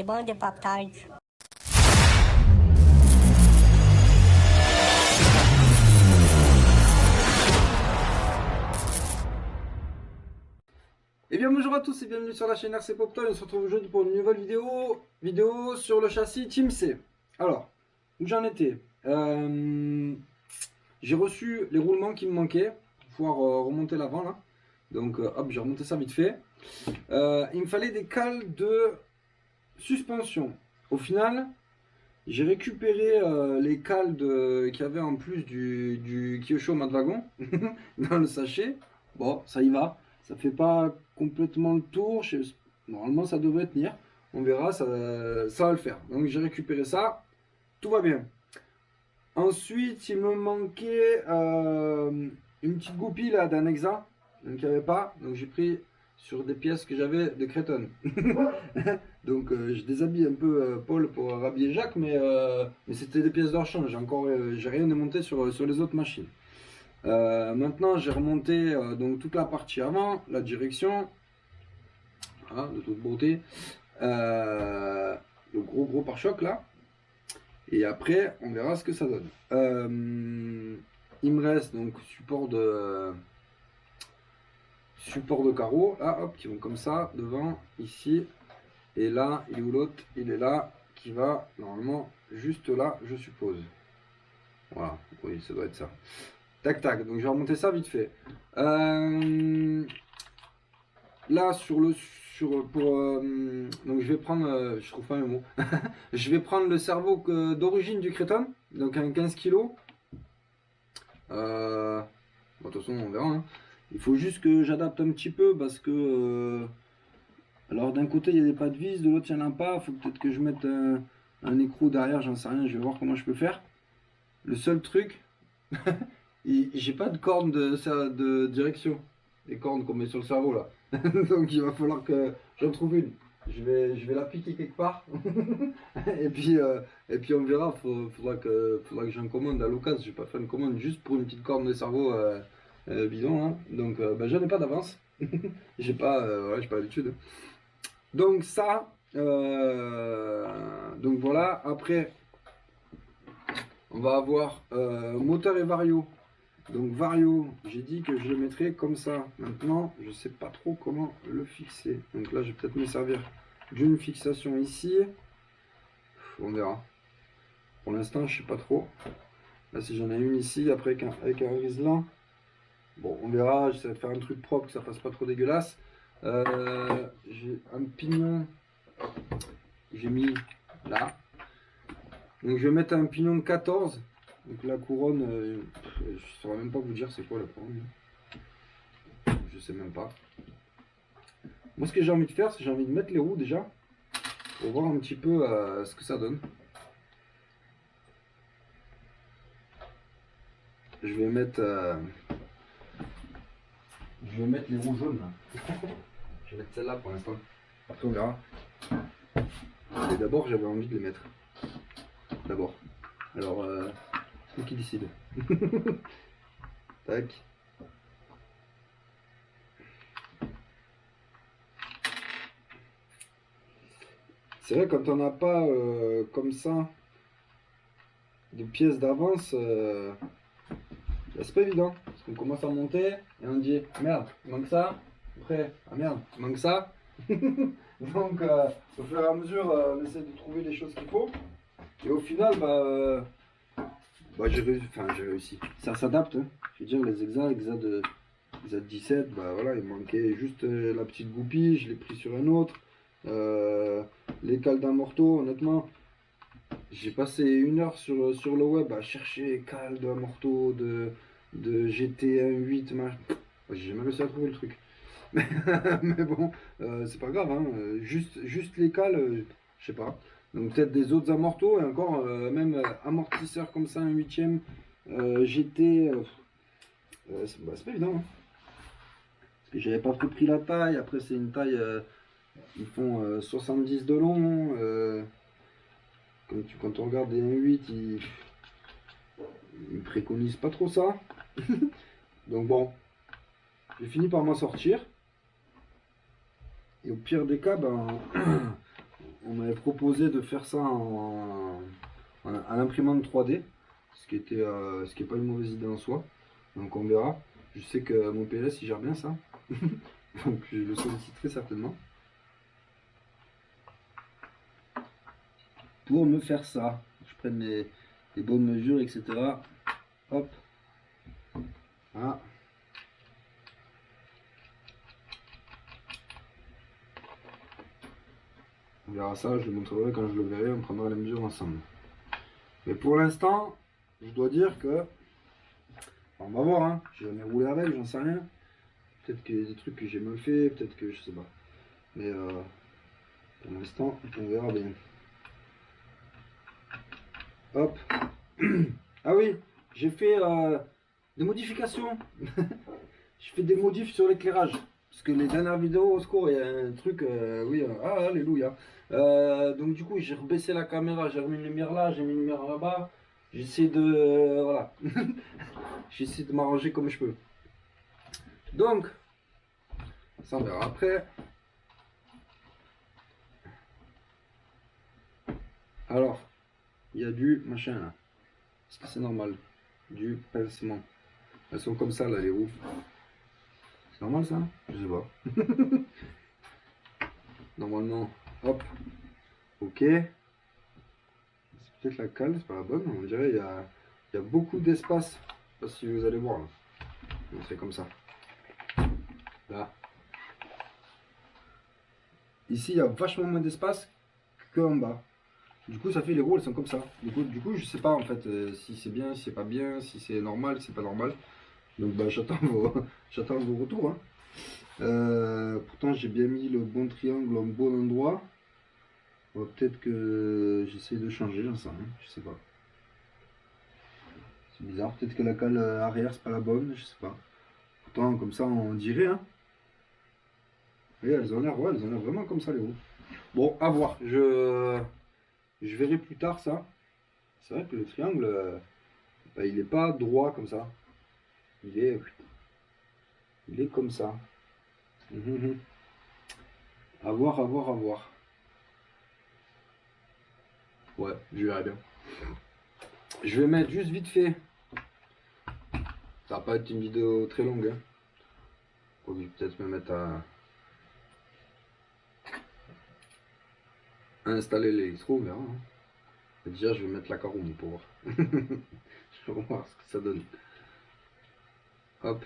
c'est bon de partage. Et bien bonjour à tous et bienvenue sur la chaîne RC Poptoy. On se retrouve aujourd'hui pour une nouvelle vidéo sur le châssis Team C. Alors, où j'en étais, j'ai reçu les roulements qui me manquaient pour pouvoir remonter l'avant là. Donc hop, j'ai remonté ça vite fait. Il me fallait des cales de suspension. Au final, j'ai récupéré les cales qu'il y avait en plus du Kyosho mat wagon dans le sachet. Bon, ça y va. Ça fait pas complètement le tour. Normalement, ça devrait tenir. On verra, ça va le faire. Donc, j'ai récupéré ça. Tout va bien. Ensuite, il me manquait une petite goupille là d'un Nexa. Donc, il n'y avait pas. Donc, j'ai pris sur des pièces que j'avais de Creton. Donc, je déshabille un peu Paul pour rhabiller Jacques. Mais c'était des pièces de rechange. J'ai rien démonté sur les autres machines. Maintenant, j'ai remonté donc toute la partie avant, la direction, voilà, de toute beauté, le gros pare-choc là, et après, on verra ce que ça donne. Il me reste donc support de carreaux, là, hop, qui vont comme ça, devant, ici, et là, il est où l'autre? Il est là, qui va normalement juste là, je suppose. Voilà, oui, ça doit être ça. Tac tac, donc je vais remonter ça vite fait. Là donc je vais prendre, je trouve pas mes mots. Je vais prendre le cerveau d'origine du Creton, donc un 15 kg. Bon, de toute façon on verra. Hein. Il faut juste que j'adapte un petit peu parce que alors d'un côté il y a des pas de vis, de l'autre il n'y en a pas. Il faut peut-être que je mette un écrou derrière, j'en sais rien. Je vais voir comment je peux faire. Le seul truc. J'ai pas de corne de direction, des cornes qu'on met sur le cerveau là. Donc il va falloir que j'en trouve une. Je vais la piquer quelque part. et puis on verra. Faudra que j'en commande à l'occasion. Je vais pas faire une commande juste pour une petite corne de cerveau bidon. Hein. Donc j'en ai pas d'avance. J'ai pas l'habitude. Donc ça. Donc voilà. Après, on va avoir moteur et vario. Donc vario, j'ai dit que je le mettrais comme ça. Maintenant, je sais pas trop comment le fixer. Donc là, je vais peut-être me servir d'une fixation ici. On verra. Pour l'instant, je sais pas trop. Là, si j'en ai une ici, après avec un riselant. Bon, on verra. J'essaie de faire un truc propre, que ça fasse pas trop dégueulasse. J'ai un pignon. J'ai mis là. Donc je vais mettre un pignon de 14. Donc la couronne, je ne saurais même pas vous dire c'est quoi la couronne. Je sais même pas. Moi ce que j'ai envie de faire, c'est que j'ai envie de mettre les roues déjà. Pour voir un petit peu ce que ça donne. Je vais mettre les roues jaunes là. Je vais mettre celle-là pour l'instant. Après on verra. Et d'abord j'avais envie de les mettre. D'abord. Alors c'est qui décide. Tac. C'est vrai quand on n'a pas comme ça de pièces d'avance, c'est pas évident. Parce qu'on commence à monter et on dit merde, il manque ça. Après, ah merde, il manque ça. Donc au fur et à mesure, on essaie de trouver les choses qu'il faut. Et au final, j'ai réussi. Ça s'adapte. Hein. Je veux dire, les exa de 17, voilà, il manquait juste la petite goupille, je l'ai pris sur un autre. Les cales d'un morteau, honnêtement, j'ai passé 1 heure sur le web à chercher cales d'un morteau de GT18. J'ai jamais réussi à trouver le truc. Mais bon, c'est pas grave, hein. Juste les cales, je sais pas. Donc peut-être des autres amortos et encore même amortisseur comme ça, un 8ème GT, c'est pas évident. Hein. Parce que j'avais pas trop pris la taille, après c'est une taille, ils font 70 de long. Quand on regarde les 1.8, ils préconisent pas trop ça. Donc bon, j'ai fini par m'en sortir. Et au pire des cas, on m'avait proposé de faire ça à l'imprimante 3D, ce qui est pas une mauvaise idée en soi. Donc on verra. Je sais que mon PLS il gère bien ça. Donc je le solliciterai certainement. Pour me faire ça. Je prenne les bonnes mesures, etc. Hop. Ah. On verra ça, je le montrerai quand je le verrai, on prendra les mesures ensemble. Mais pour l'instant, je dois dire que... On va voir, hein. J'ai jamais roulé avec, j'en sais rien. Peut-être qu'il y a des trucs que j'ai mal fait, peut-être que je sais pas. Mais pour l'instant, on verra bien. Hop. Ah oui, j'ai fait des modifications. J'ai fait des modifs sur l'éclairage. Parce que les dernières vidéos, au secours, il y a un truc, oui, ah, alléluia. Donc du coup, j'ai rebaissé la caméra, j'ai remis une lumière là, j'ai mis une lumière là-bas. J'essaie de, voilà. J'essaie de m'arranger comme je peux. Donc, ça on verra après. Alors, il y a du machin là. Est-ce que c'est normal? Du pincement. Elles sont comme ça là, les roues. C'est normal ça? Je sais pas. Normalement, hop. Ok. C'est peut-être la cale, c'est pas la bonne. On dirait il y a beaucoup d'espace. Je sais pas si vous allez voir là. On fait comme ça. Là. Ici, il y a vachement moins d'espace qu'en bas. Du coup, ça fait les roues, elles sont comme ça. Du coup je sais pas en fait si c'est bien, si c'est pas bien, si c'est normal, si c'est pas normal. Donc, bah, j'attends j'attends vos retours. Hein. Pourtant, j'ai bien mis le bon triangle au bon endroit. Peut-être que j'essaie de changer, j'en sais rien, je sais pas. C'est bizarre, peut-être que la cale arrière c'est pas la bonne, je sais pas. Pourtant, comme ça, on dirait. Hein. Et elles ont l'air vraiment comme ça les roues. Bon, à voir. Je verrai plus tard ça. C'est vrai que le triangle, bah, il est pas droit comme ça. Il est comme ça. Mhm. À voir, à voir, à voir. Ouais, je verrai bien. Je vais mettre juste vite fait. Ça va pas être une vidéo très longue. Hein. Faut peut-être me mettre à installer l'électro, on verra. Hein. Déjà, je vais mettre la carogne pour voir. Je vais voir ce que ça donne. Hop.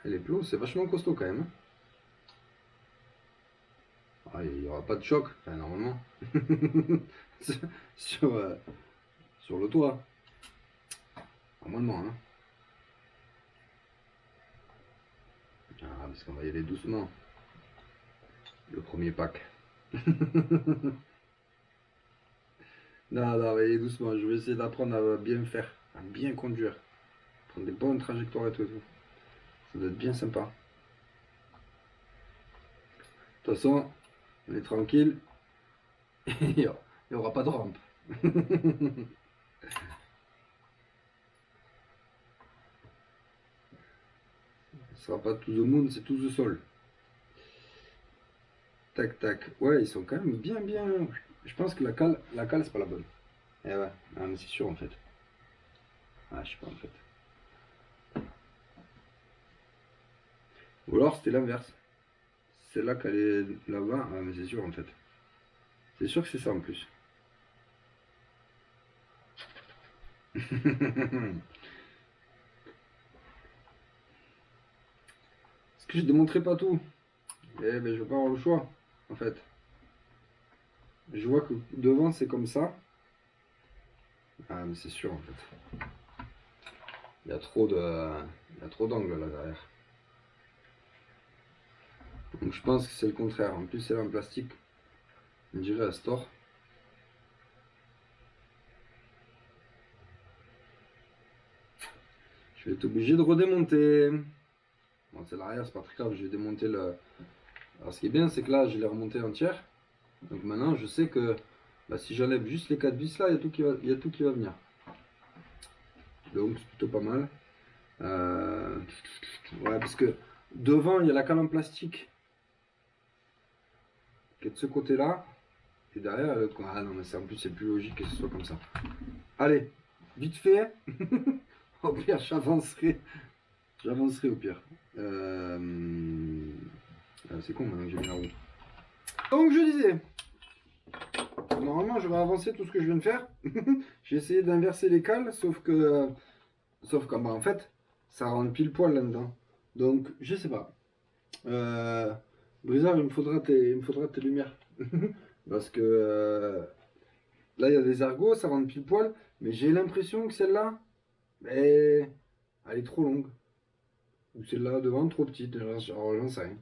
Les plots, c'est vachement costaud quand même. Hein. Ah, il n'y aura pas de choc, enfin, normalement. sur, sur le toit. Normalement. Hein. Ah, parce qu'on va y aller doucement. Le premier pack. Non, on va y aller doucement. Je vais essayer d'apprendre à bien faire, à bien conduire. Prendre des bonnes trajectoires et tout. Ça doit être bien sympa. De toute façon, on est tranquille. Il n'y aura pas de rampe. Ce sera pas tout the moon, c'est tout the sol. Tac, tac. Ouais, ils sont quand même bien. Je pense que la cale c'est pas la bonne. Eh ouais, ah, mais c'est sûr en fait. Ah, je sais pas en fait. Ou alors c'était l'inverse. C'est là qu'elle est là-bas. Ah, mais c'est sûr en fait. C'est sûr que c'est ça en plus. Est-ce que je démontrerai pas tout? Eh ben je vais pas avoir le choix en fait. Je vois que devant c'est comme ça. Ah mais c'est sûr en fait. Il y a trop d'angles là derrière. Donc je pense que c'est le contraire. En plus c'est en plastique. On dirait Astor. Je vais être obligé de redémonter. Bon c'est l'arrière, c'est pas très grave. Je vais démonter le. Alors ce qui est bien c'est que là je l'ai remonté entière. Donc maintenant je sais que bah, si j'enlève juste les 4 vis là, il y a tout qui va venir. Donc c'est plutôt pas mal. Ouais, parce que Devant, il y a la cale en plastique qui est de ce côté-là. Et derrière, ah non, mais en plus, c'est plus logique que ce soit comme ça. Allez, vite fait. Au pire, j'avancerai. J'avancerai au pire. C'est con maintenant que j'ai mis la roue. Donc, je disais. Normalement, je vais avancer tout ce que je viens de faire. J'ai essayé d'inverser les cales, sauf que bah, en fait, ça rentre pile poil là-dedans. Donc, je sais pas. Brizard, il me faudra tes lumières. Parce que là, il y a des ergots, ça rentre pile poil. Mais j'ai l'impression que celle-là, elle est trop longue. Ou celle-là devant, trop petite. Alors, j'en sais rien.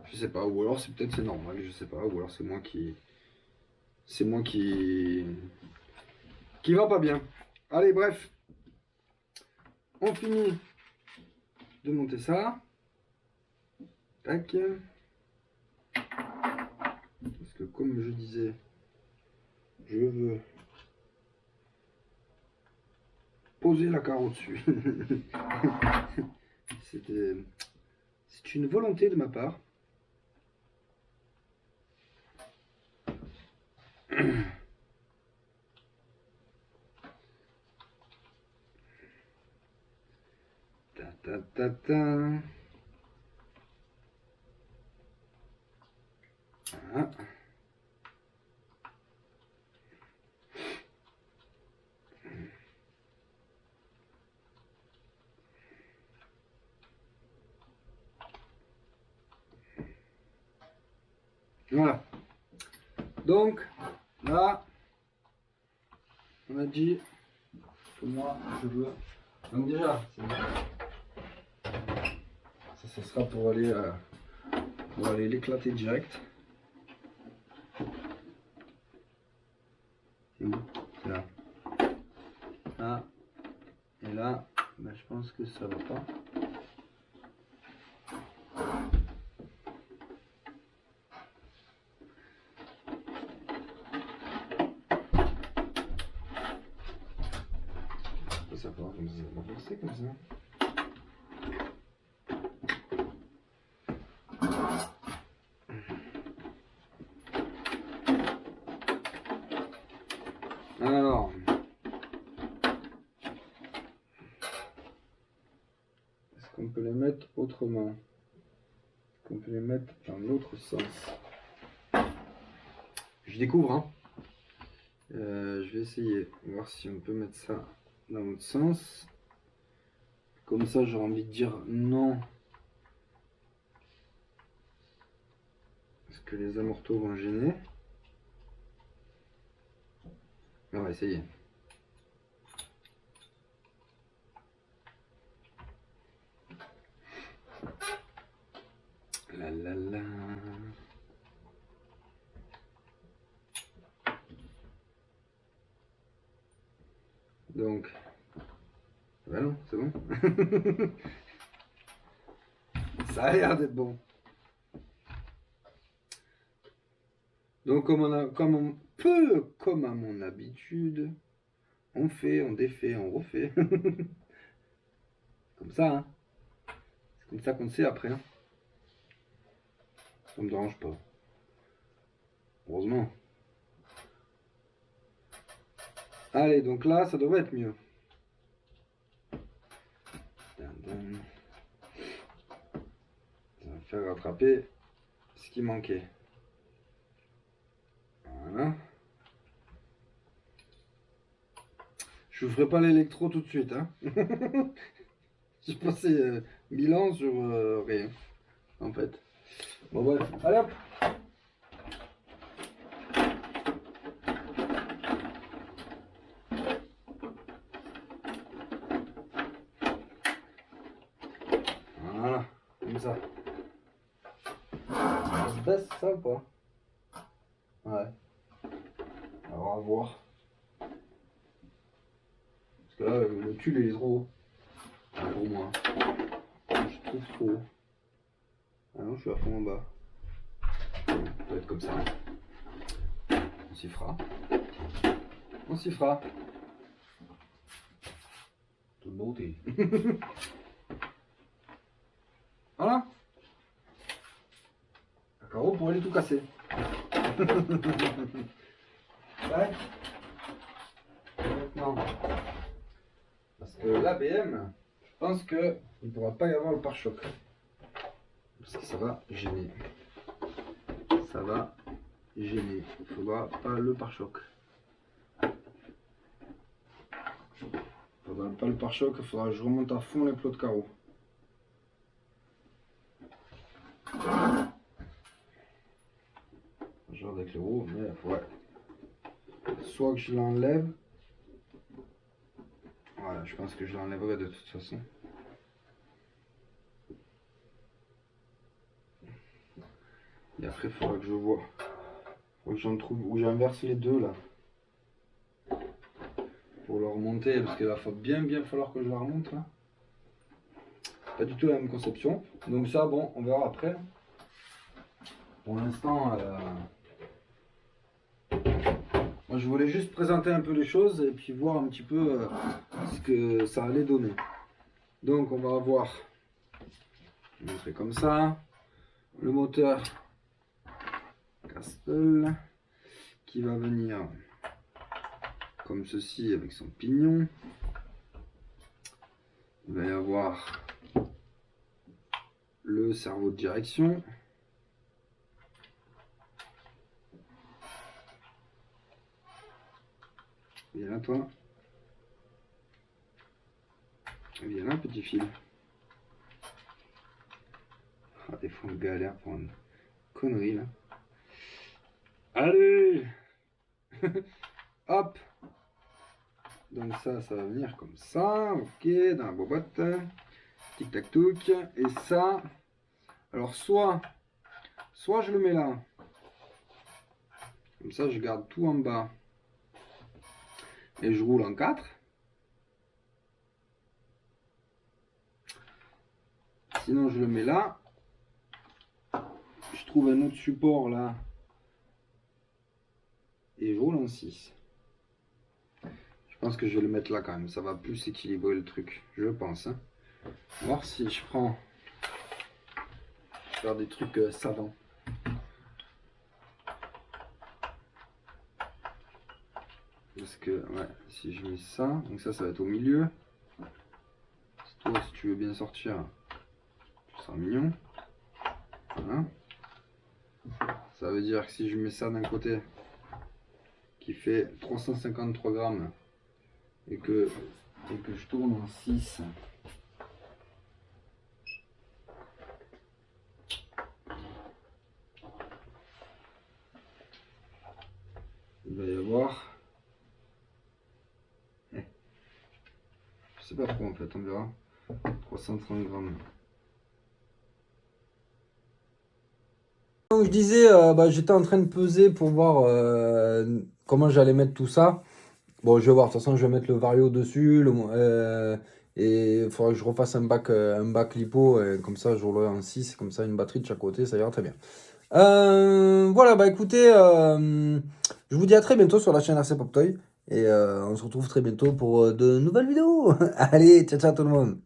Je sais pas. Ou alors, c'est normal, je sais pas. Ou alors, c'est moi qui. C'est moi qui va pas bien. Allez, bref. On finit de monter ça. Tac. Parce que comme je disais, je veux poser la carreau dessus. C'est une volonté de ma part. Ta ta ta ta. Voilà. Voilà. Donc, là, on a dit que moi, je veux. Donc déjà, ça, ce sera pour aller l'éclater direct. C'est où? C'est là. Là. Et là, ben, je pense que ça va pas. Ça va comme ça, ça va passer comme ça. Alors, est-ce qu'on peut les mettre autrement? Est-ce qu'on peut les mettre dans l'autre sens? Je découvre, hein. Je vais essayer, voir si on peut mettre ça dans l'autre sens. Comme ça, j'aurais envie de dire non. Parce que les amortos vont gêner. Mais on va essayer. La la la. Donc, ben non, c'est bon. Ça a l'air d'être bon. Donc, comme on peut, comme à mon habitude, on fait, on défait, on refait. Comme ça, hein. C'est comme ça qu'on le sait après. Hein. Ça me dérange pas. Heureusement. Allez, donc là, ça devrait être mieux. Ça va faire rattraper ce qui manquait. Voilà. Je vous ferai pas l'électro tout de suite. Hein. J'ai passé 1000 ans sur rien, en fait. Bon bref, allez hop. Voilà, comme ça. Ça se baisse ça ou pas? Ouais. Alors, on va voir. Parce que là, le tulle il est trop haut. Pour moi. Je trouve trop haut. Ah non, je suis à fond en bas. Ça peut être comme ça. On s'y fera. On s'y fera. Toute beauté. Voilà. pour aller tout casser. Tac. Maintenant, parce que l'ABM, je pense qu'il ne pourra pas y avoir le pare-choc. Parce que ça va gêner. Ça va gêner. Il ne faudra pas le pare-choc. Il ne faudra pas le pare-choc, il faudra que je remonte à fond les plots de carreaux. Genre avec les roues, mais ouais. Soit que je l'enlève. Voilà, je pense que je l'enlèverai de toute façon. Et après, il faudra que je vois. Faut que j'en trouve où j'inverse les deux là. Pour le remonter, parce qu'il va bien falloir que je la remonte là. Pas du tout la même conception. Donc ça, bon, on verra après. Pour l'instant, moi je voulais juste présenter un peu les choses et puis voir un petit peu ce que ça allait donner. Donc on va avoir, je vais montrer comme ça, le moteur Castle qui va venir comme ceci avec son pignon. Il va y avoir le cerveau de direction. Viens là toi. Viens là petit fil. Ah, des fois on galère pour une connerie là. Allez. Hop. Donc ça va venir comme ça. Ok, dans la boîte. Tic tac touc. Et ça, alors soit je le mets là. Comme ça je garde tout en bas. Et je roule en 4. Sinon je le mets là. Je trouve un autre support là. Et je roule en 6. Je pense que je vais le mettre là quand même. Ça va plus équilibrer le truc. Je pense. Hein. Voir si je prends. Je vais faire des trucs savants. Parce que, ouais, si je mets ça, donc ça va être au milieu. Toi, si tu veux bien sortir, ce sera mignon. Voilà. Ça veut dire que si je mets ça d'un côté, qui fait 353 grammes, et que je tourne en 6, il va y avoir... Je sais pas trop en fait, on verra. 330 grammes. Donc je disais, j'étais en train de peser pour voir comment j'allais mettre tout ça. Bon, je vais voir, de toute façon je vais mettre le Vario dessus. Et il faudra que je refasse un bac lipo. Comme ça je roulerai en 6, comme ça une batterie de chaque côté, ça ira très bien. Voilà, bah écoutez, je vous dis à très bientôt sur la chaîne RC Pop Toy. Et on se retrouve très bientôt pour de nouvelles vidéos. Allez, ciao ciao tout le monde.